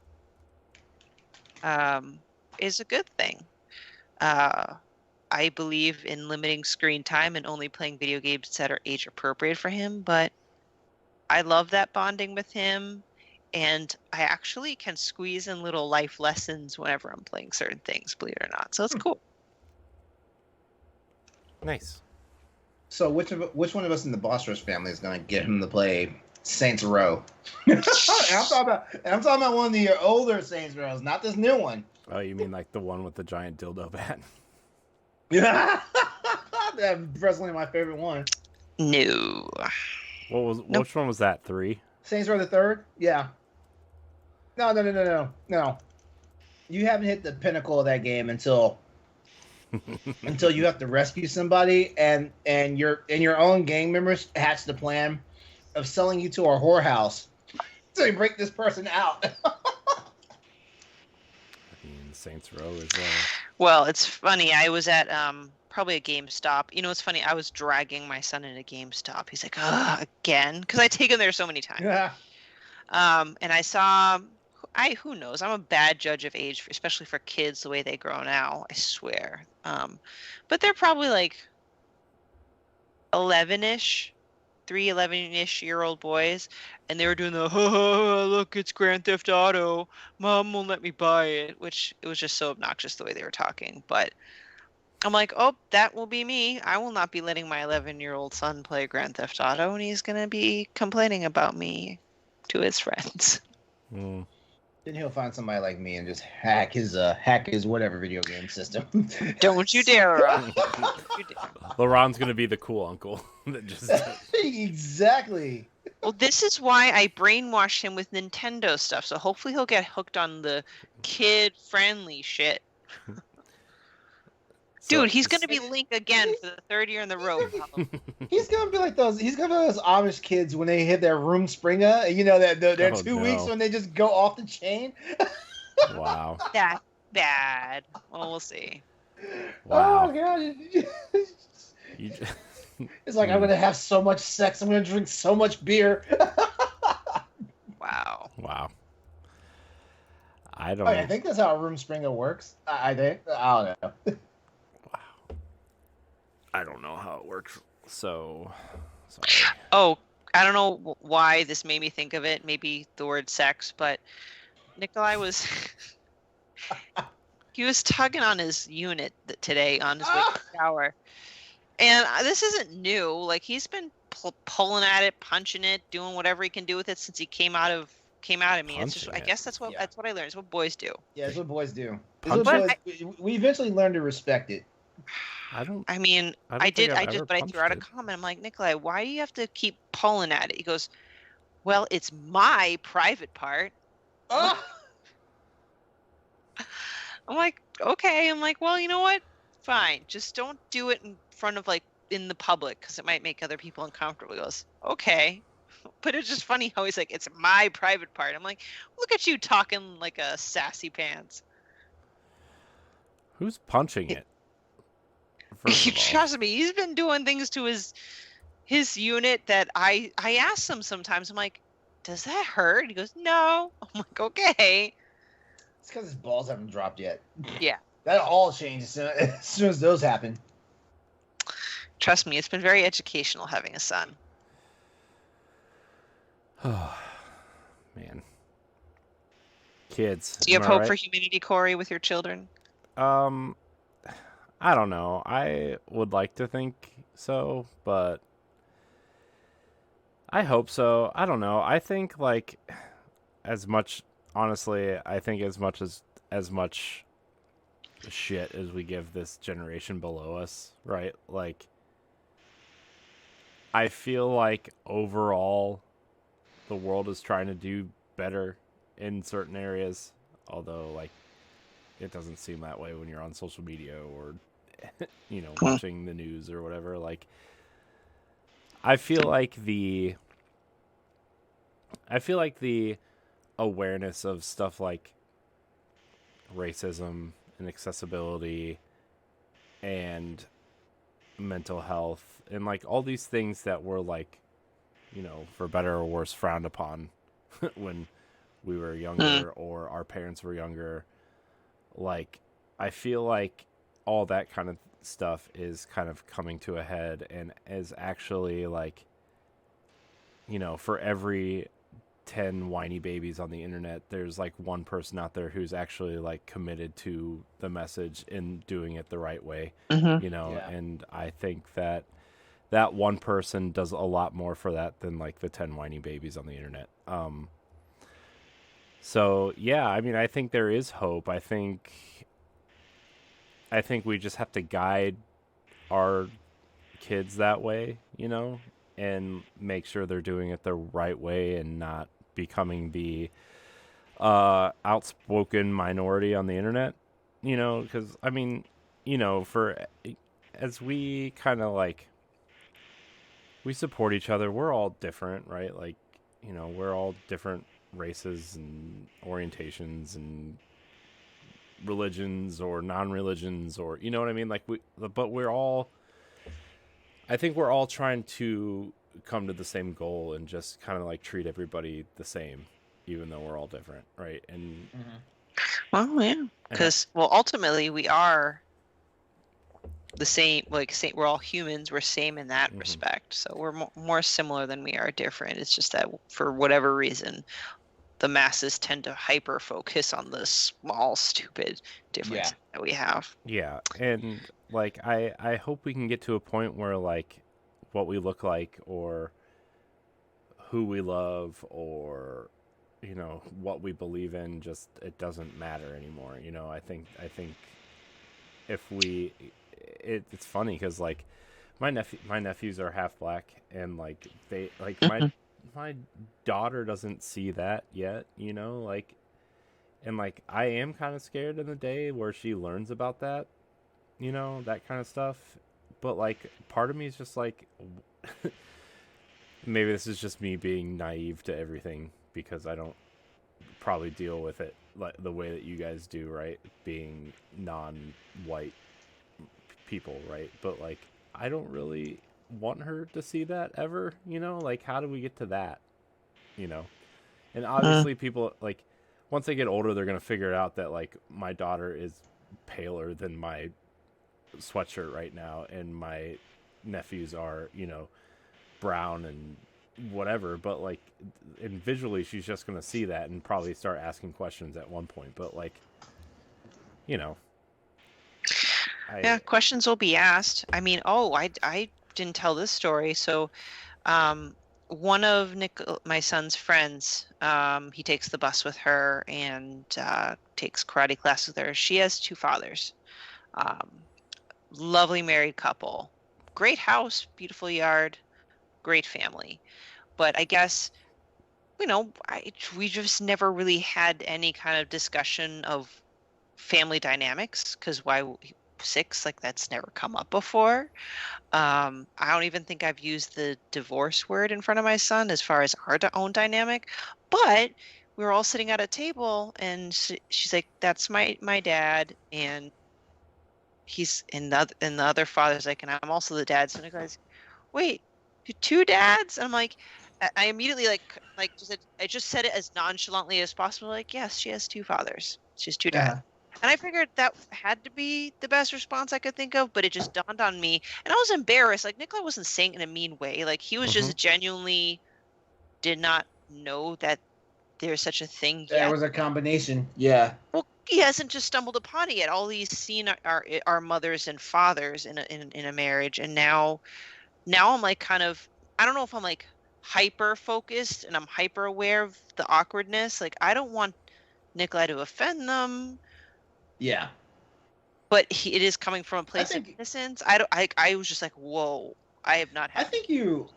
is a good thing. I I believe in limiting screen time and only playing video games that are age appropriate for him, but I love that bonding with him. And I actually can squeeze in little life lessons whenever I'm playing certain things, believe it or not. So it's cool. Nice. So which one of us in the Boss Rush family is going to get him to play Saints Row? I'm talking about one of the older Saints Rows, not this new one. Oh, you mean like the one with the giant dildo bat? Yeah, that's personally my favorite one. No. Which one was that? 3? Saints Row the third? Yeah. No. You haven't hit the pinnacle of that game until you have to rescue somebody, and your own gang members hatch the plan of selling you to our whorehouse so you break this person out. I mean, Saints Row is. Well, it's funny. I was at probably a GameStop. You know, it's funny. I was dragging my son into GameStop. He's like, "Ugh, again," because I take him there so many times. Yeah. And I saw. Who knows? I'm a bad judge of age, especially for kids the way they grow now. I swear. But they're probably like 11-ish, 11-ish year old boys, and they were doing the look, it's Grand Theft Auto. Mom won't let me buy it, which it was just so obnoxious the way they were talking. But I'm like, oh, that will be me. I will not be letting my 11-year-old son play Grand Theft Auto, and he's gonna be complaining about me to his friends. Mm. Then he'll find somebody like me and just hack his whatever video game system. Don't you dare! Don't you dare. LeRon's gonna be the cool uncle that just. Exactly. Well, this is why I brainwashed him with Nintendo stuff. So hopefully he'll get hooked on the kid-friendly shit. Dude, he's gonna be Link again for the 3rd year in the row. He's gonna be like those. He's gonna be those Amish kids when they hit their room springer. You know that they're Oh, 2 no. weeks when they just go off the chain. Wow. That bad. Well, we'll see. Wow. Oh god. You j- It's like I'm gonna have so much sex. I'm gonna drink so much beer. Wow. Wow. I don't. I think that's how a room springer works. I think. I don't know. I don't know how it works. So, sorry. Oh, I don't know why this made me think of it. Maybe the word sex, but Nikolai was he was tugging on his unit today on his way to the shower, and this isn't new. Like he's been pulling at it, punching it, doing whatever he can do with it since he came out of me. It's just, I guess that's what I learned. It's what boys do. Yeah, that's what boys do. We eventually learn to respect it. I mean, I did, but I threw out a comment. I'm like, Nikolai, why do you have to keep pulling at it? He goes, well, it's my private part. Ah! I'm like, okay. I'm like, well, you know what? Fine. Just don't do it in front of, like, in the public because it might make other people uncomfortable. He goes, okay. But it's just funny how he's like, it's my private part. I'm like, look at you talking like a sassy pants. Who's punching it? Trust me, he's been doing things to his unit that I ask him sometimes. I'm like, does that hurt? He goes, no. I'm like, okay. It's because his balls haven't dropped yet. Yeah. That all changes as soon as those happen. Trust me, it's been very educational having a son. Oh, man. Kids. Do you have am I hope right? for humanity, Corey, with your children? I don't know. I would like to think so, but I hope so. I don't know. I think like honestly, I think as much shit as we give this generation below us, right? Like I feel like overall the world is trying to do better in certain areas, although like it doesn't seem that way when you're on social media or watching the news or whatever. Like I feel like the awareness of stuff like racism and accessibility and mental health and like all these things that were like, for better or worse frowned upon when we were younger or our parents were younger. Like, I feel like all that kind of stuff is kind of coming to a head and is actually like, for every 10 whiny babies on the internet, there's like one person out there who's actually like committed to the message and doing it the right way, Yeah. and I think that one person does a lot more for that than like the 10 whiny babies on the internet. So yeah, I mean, I think there is hope. I think we just have to guide our kids that way, and make sure they're doing it the right way and not becoming the outspoken minority on the internet, because I mean, for as we kind of like we support each other, we're all different, right? Like, we're all different races and orientations and religions or non-religions, or you know what I mean, like but we're all, I think we're all trying to come to the same goal and just kind of like treat everybody the same, even though we're all different, right? And Well, yeah, because ultimately we are the same. Like, we're all humans. We're same in that respect. So we're more similar than we are different. It's just that for whatever reason, the masses tend to hyper focus on the small, stupid difference that we have. Yeah, and like I hope we can get to a point where like what we look like or who we love or what we believe in, just it doesn't matter anymore. I think if we it's funny because like my nephews are half black, and like they like my daughter doesn't see that yet, like, and like I am kind of scared in the day where she learns about that, that kind of stuff. But like part of me is just like maybe this is just me being naive to everything because I don't probably deal with it like the way that you guys do, right? Being non-white people, right? But like I don't really want her to see that ever, like how do we get to that, and obviously people like once they get older they're gonna figure out that like my daughter is paler than my sweatshirt right now and my nephews are brown and whatever, but like and visually she's just gonna see that and probably start asking questions at one point, but like Questions will be asked. I mean, I didn't tell this story. So one of my son's friends, he takes the bus with her and takes karate class with her. She has two fathers. Lovely married couple. Great house, beautiful yard, great family. But I guess, we just never really had any kind of discussion of family dynamics because why 6, like that's never come up before. I don't even think I've used the divorce word in front of my son as far as our own dynamic, but we were all sitting at a table and she's like, that's my dad, and he's and the other father's like, and I'm also the dad. So I goes, wait, you 2 dads? And I'm like, I immediately I just said it as nonchalantly as possible. Like, yes, she has 2 fathers. She has 2 dads. And I figured that had to be the best response I could think of, but it just dawned on me. And I was embarrassed. Like, Nikolai wasn't saying it in a mean way. Like, he was just genuinely did not know that there's such a thing yet. There was a combination. Yeah. Well, he hasn't just stumbled upon it yet. All he's seen are mothers and fathers in a marriage. And now I'm like kind of, I don't know if I'm like hyper focused and I'm hyper aware of the awkwardness. Like, I don't want Nikolai to offend them. Yeah. But it is coming from a place of innocence. I was just like, whoa, I have not had. I think you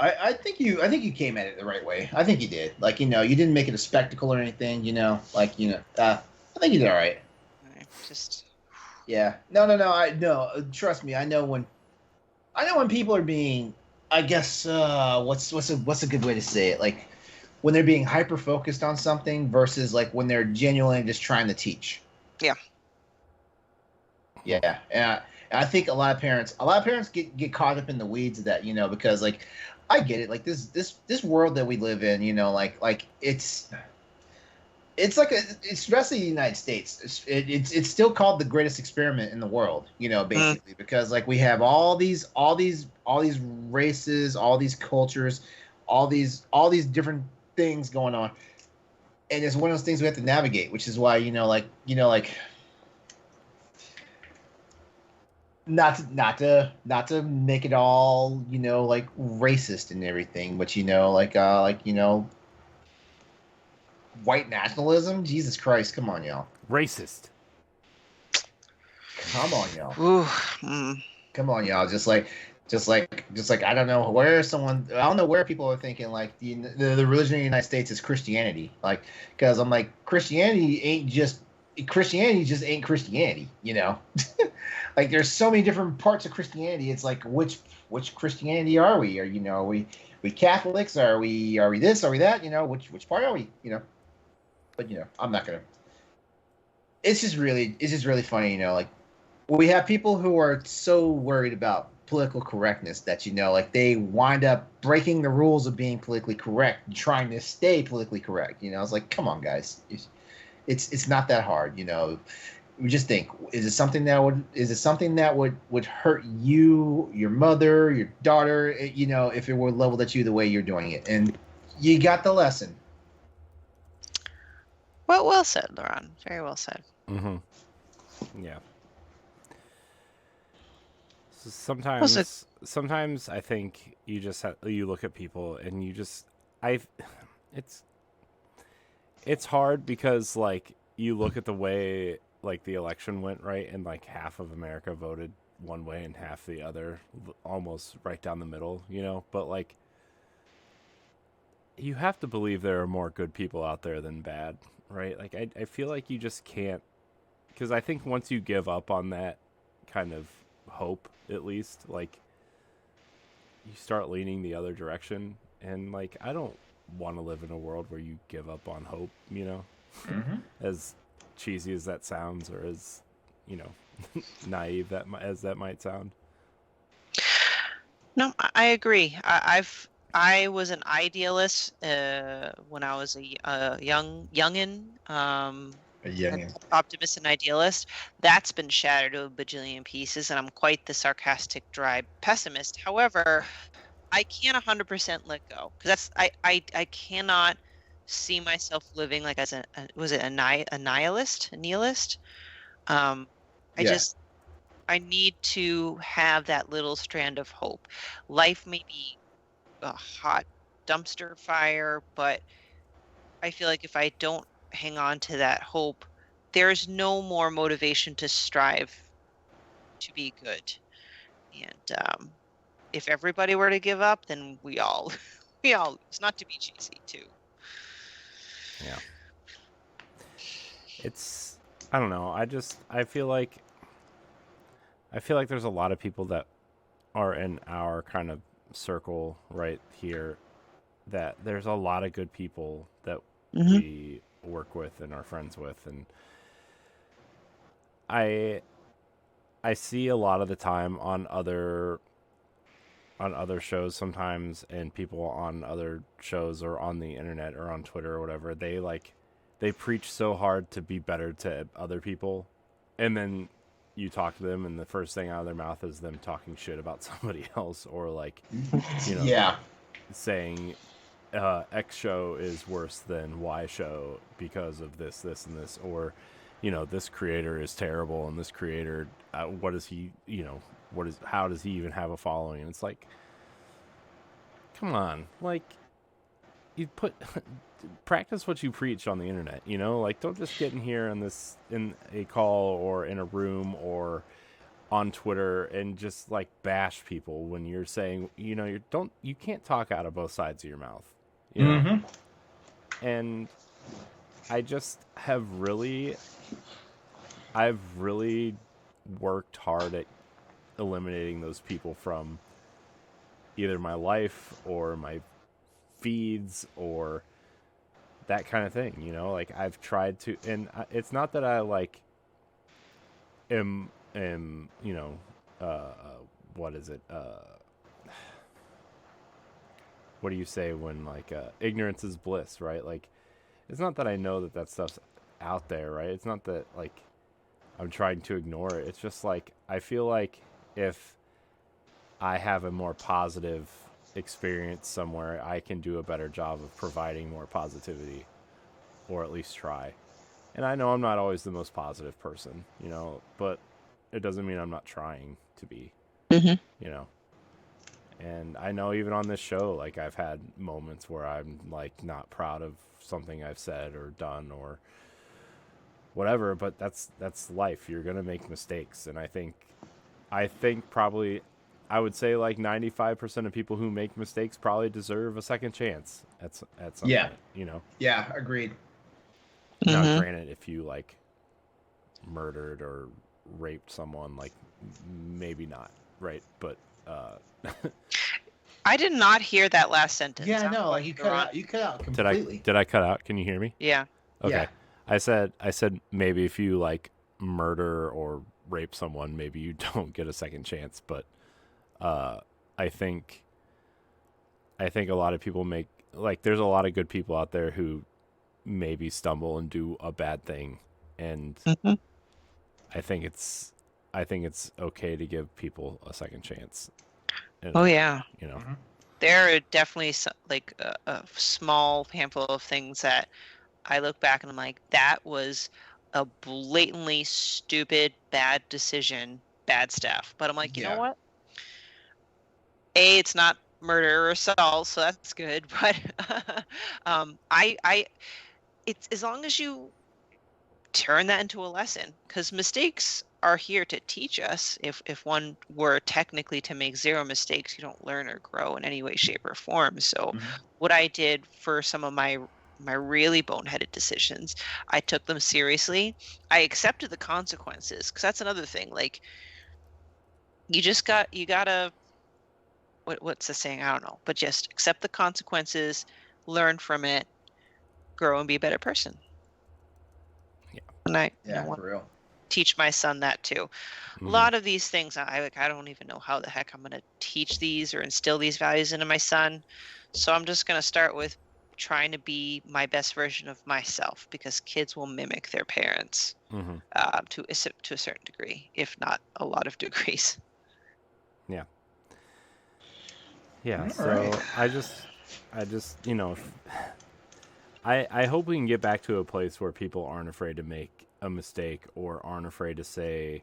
came at it the right way. I think you did. Like, you didn't make it a spectacle or anything, I think you did all right. Just. Yeah. No. Trust me. I know when people are being, I guess, what's a good way to say it? Like when they're being hyper focused on something versus like when they're genuinely just trying to teach. Yeah. Yeah. And I think a lot of parents get caught up in the weeds of that, because like I get it. Like this world that we live in, like it's it's like especially the United States. It's still called the greatest experiment in the world, basically, because like we have all these races, all these cultures, all these different things going on, and it's one of those things we have to navigate, which is why like not to make it all like racist and everything, but white nationalism. Jesus Christ, come on, y'all. Racist. Come on, y'all. Ooh, Come on, y'all. Just like I don't know where people are thinking like the religion of the United States is Christianity. Like, because I'm like, Christianity just ain't Christianity. Like, there's so many different parts of Christianity. It's like, which Christianity are we? Are we Catholics? Are we this? Are we that? Which part are we? But I'm not gonna. It's just really funny. Like, we have people who are so worried about political correctness that like they wind up breaking the rules of being politically correct and trying to stay politically correct. It's like, come on, guys. It's not that hard. We just think, is it something that would hurt you, your mother, your daughter, if it were leveled at you the way you're doing it? And you got the lesson. well said, LeRon. Very well said. Mm-hmm. Yeah. So sometimes I think you just you look at people and it's hard because like you look at the way like the election went, right, and like half of America voted one way and half the other, almost right down the middle, but like you have to believe there are more good people out there than bad, right? Like I feel like you just can't, because I think once you give up on that kind of hope, at least, like you start leaning the other direction, and like I don't want to live in a world where you give up on hope, Mm-hmm. as cheesy as that sounds, or as naive as that might sound. No, I agree. I was an idealist when I was a youngin. An optimist and idealist. That's been shattered to a bajillion pieces, and I'm quite the sarcastic, dry pessimist. However, I can't 100% let go, because I cannot see myself living like as a nihilist? I Yeah. I need to have that little strand of hope. Life may be a hot dumpster fire, but I feel like if I don't hang on to that hope, there's no more motivation to strive to be good. And if everybody were to give up, then we all lose. Not to be cheesy, too. Yeah. It's, I don't know. I feel like there's a lot of people that are in our kind of circle right here, that there's a lot of good people that we work with and are friends with, and I see a lot of the time on other shows sometimes, and people on other shows or on the internet or on Twitter or whatever, they preach so hard to be better to other people, and then you talk to them and the first thing out of their mouth is them talking shit about somebody else, or like Yeah. saying X show is worse than Y show because of this, and this, or this creator is terrible, and this creator, what is he, how does he even have a following? And it's like, come on, like, you practice what you preach on the internet, like, don't just get in here in a call or in a room or on Twitter and just like bash people when you're saying, you can't talk out of both sides of your mouth, and I've really worked hard at eliminating those people from either my life or my feeds or that kind of thing, like I've tried to, and it's not that I like am what is it, what do you say when like ignorance is bliss, right? Like it's not that I know that stuff's out there, right? It's not that like I'm trying to ignore it. It's just like I feel like if I have a more positive experience somewhere, I can do a better job of providing more positivity, or at least try. And I know I'm not always the most positive person, but it doesn't mean I'm not trying to be, Mm-hmm. you know. And I know even on this show, like I've had moments where I'm like not proud of something I've said or done or whatever, but that's life. You're gonna make mistakes, and I think probably I would say like 95% of people who make mistakes probably deserve a second chance at some Yeah. point, Yeah, agreed. Now, Mm-hmm. granted, if you like murdered or raped someone, like maybe not, right? But I did not hear that last sentence. Yeah, I'm no, like going you to cut Ron. out. You cut out did completely. I cut out? Can you hear me? Yeah. Okay. Yeah. I said maybe if you like murder or rape someone, maybe you don't get a second chance. But I think a lot of people there's a lot of good people out there who maybe stumble and do a bad thing, and Mm-hmm. I think it's okay to give people a second chance. And, Oh yeah. Mhm. There are definitely like a small handful of things that I look back and I'm like, that was a blatantly stupid, bad decision, bad stuff. But I'm like, you know Yeah. what? It's not murder or assault, so that's good. But it's as long as you turn that into a lesson, because mistakes are here to teach us. If one were technically to make zero mistakes, you don't learn or grow in any way, shape, or form. So Mhm. what I did for some of my really boneheaded decisions, I took them seriously. I accepted the consequences, because that's another thing. Like you gotta what's the saying? I don't know, but just accept the consequences, learn from it, grow, and be a better person. Yeah. And I Yeah, want for real. to teach my son that too. A lot of these things, I don't even know how the heck I'm gonna teach these or instill these values into my son. So I'm just gonna start with trying to be my best version of myself, because kids will mimic their parents Mm-hmm. to a certain degree, if not a lot of degrees. Yeah. Yeah. All So right. I just I hope we can get back to a place where people aren't afraid to make a mistake or aren't afraid to say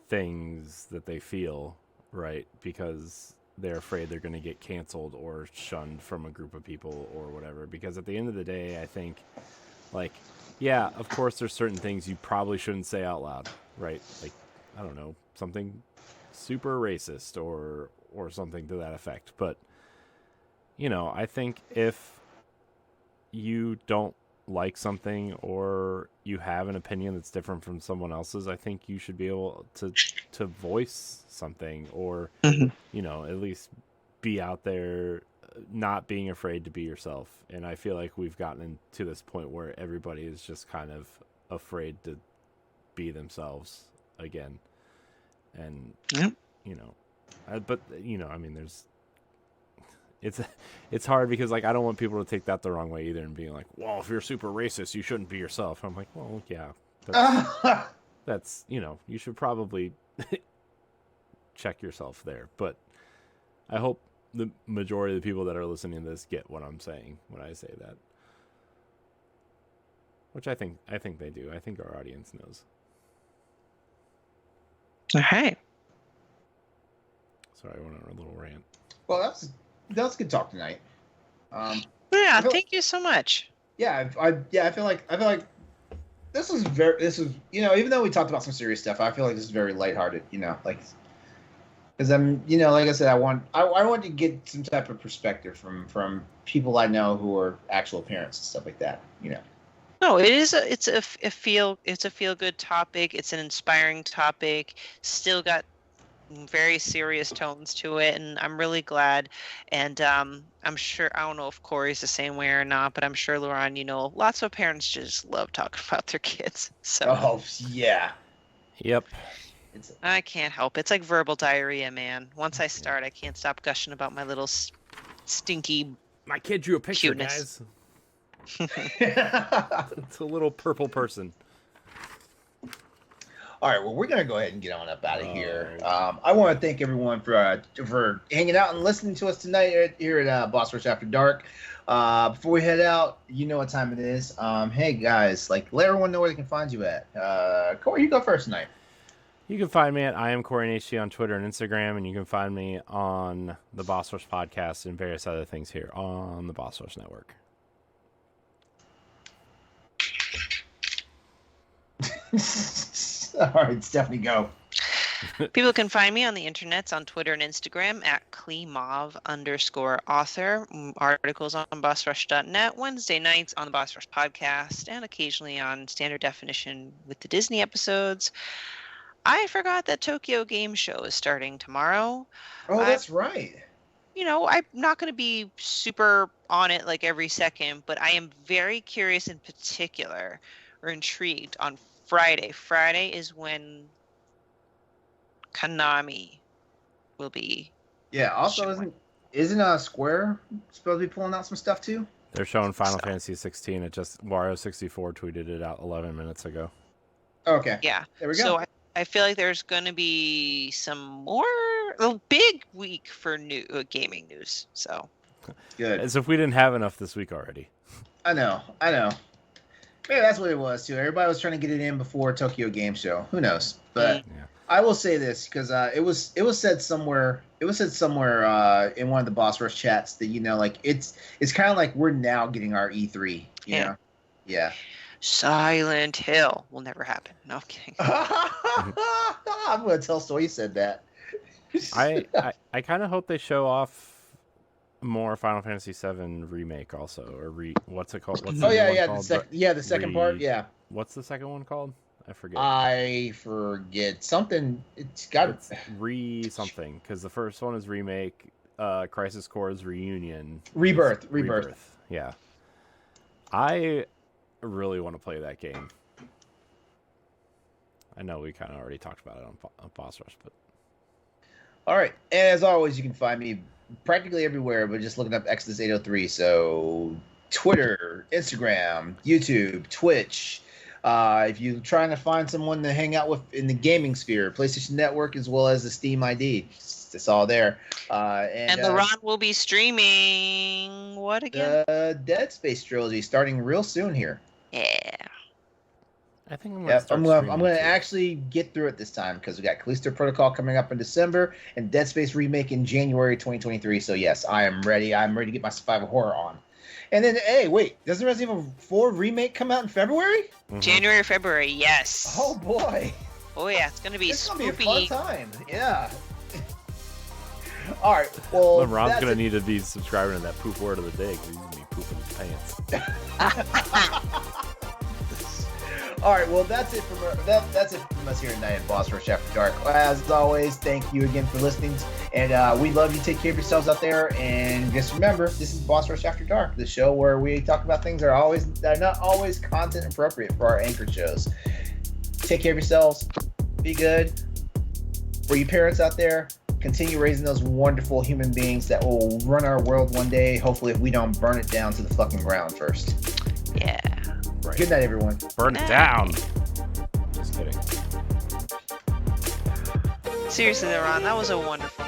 things that they feel, right? Because they're afraid they're going to get canceled or shunned from a group of people or whatever. Because at the end of the day, I think, like, yeah, of course, there's certain things you probably shouldn't say out loud, right? Like, I don't know, something super racist or something to that effect. But, I think if you don't like something or you have an opinion that's different from someone else's, I think you should be able to voice something or at least be out there, not being afraid to be yourself. And I feel like we've gotten to this point where everybody is just kind of afraid to be themselves again. And Yep. but I mean, it's hard because like I don't want people to take that the wrong way either and being like, well, if you're super racist, you shouldn't be yourself. I'm like, well, yeah, that's you should probably check yourself there. But I hope the majority of the people that are listening to this get what I'm saying when I say that, which I think they do. I think our audience knows. Okay. Sorry, I went on a little rant. Well, that's good talk tonight. Yeah, thank you so much. Yeah, I feel like this is even though we talked about some serious stuff, I feel like this is very lighthearted. Like because I'm like I said, I want to get some type of perspective from people I know who are actual parents and stuff like that. No, it's a feel good topic. It's an inspiring topic. Still got very serious tones to it, and I'm really glad. And I'm sure, I don't know if Corey's the same way or not, but I'm sure, LeRon, lots of parents just love talking about their kids. So Oh yeah. Yep. I can't help it. It's like verbal diarrhea, man. Once I start, I can't stop gushing about my little stinky. My kid drew a picture, Cuteness. guys. It's a little purple person. All right, well, we're gonna go ahead and get on up out of here. I want to thank everyone for hanging out and listening to us tonight here at Boss Rush After Dark. Before we head out, you know what time it is. Hey guys, let everyone know where they can find you at. Corey, you go first tonight. You can find me at I am Corey HG on Twitter and Instagram, and you can find me on the Boss Rush podcast and various other things here on the Boss Rush Network. All right, Stephanie, go. People can find me on the internets on Twitter and Instagram at @clemov_author. Articles on bossrush.net, Wednesday nights on the Boss Rush podcast, and occasionally on Standard Definition with the Disney episodes. I forgot that Tokyo Game Show is starting tomorrow. Oh, that's right. I'm not going to be super on it every second, but I am very curious in particular or intrigued on Friday. Friday is when Konami will be. Yeah. Also, isn't Square supposed to be pulling out some stuff too? They're showing Final Fantasy 16. It just Wario 64 tweeted it out 11 minutes ago. Okay. Yeah. There we go. So I feel like there's going to be a big week for new gaming news. So Good. As if we didn't have enough this week already. I know. Maybe that's what it was too. Everybody was trying to get it in before Tokyo Game Show. Who knows? But Yeah. I will say this because it was said somewhere. It was said somewhere in one of the Boss Rush chats that it's kind of like we're now getting our E3. You know? Yeah. Silent Hill will never happen. No, I'm kidding. I'm gonna tell Soy said that. I kind of hope they show off more Final Fantasy VII remake also, or what's it called? What's the new one called? The second part. Yeah. What's the second one called? I forget. I forget something. It's something because the first one is remake. Crisis Core is reunion. Rebirth. Yeah. I really want to play that game. I know we kind of already talked about it on Boss Rush, but all right. And as always, you can find me practically everywhere, but just looking up Exodus 803. So Twitter, Instagram, YouTube, Twitch. If you're trying to find someone to hang out with in the gaming sphere, PlayStation Network as well as the Steam ID, it's all there. And LeRon will be streaming what again? The Dead Space trilogy starting real soon here. Yeah. I think I'm gonna actually get through it this time because we got Callisto Protocol coming up in December and Dead Space remake in January 2023. So yes, I am ready. I'm ready to get my survival horror on. And then, hey, wait, doesn't Resident Evil 4 remake come out in February? Mm-hmm. January or February, yes. Oh boy. Oh yeah, it's gonna be It's spoopy. gonna be a fun time. Yeah. All right. Well, Ron's gonna need to be subscribing to that poop word of the day because he's gonna be pooping his pants. All right. Well, that's it from us here tonight at Boss Rush After Dark. As always, thank you again for listening, and we love you. Take care of yourselves out there, and just remember, this is Boss Rush After Dark, the show where we talk about things that are not always content appropriate for our anchor shows. Take care of yourselves. Be good. For you parents out there, continue raising those wonderful human beings that will run our world one day. Hopefully, if we don't burn it down to the fucking ground first. Yeah. Right. Good night, everyone. Burn it down. Just kidding. Seriously, LeRon, that was a wonderful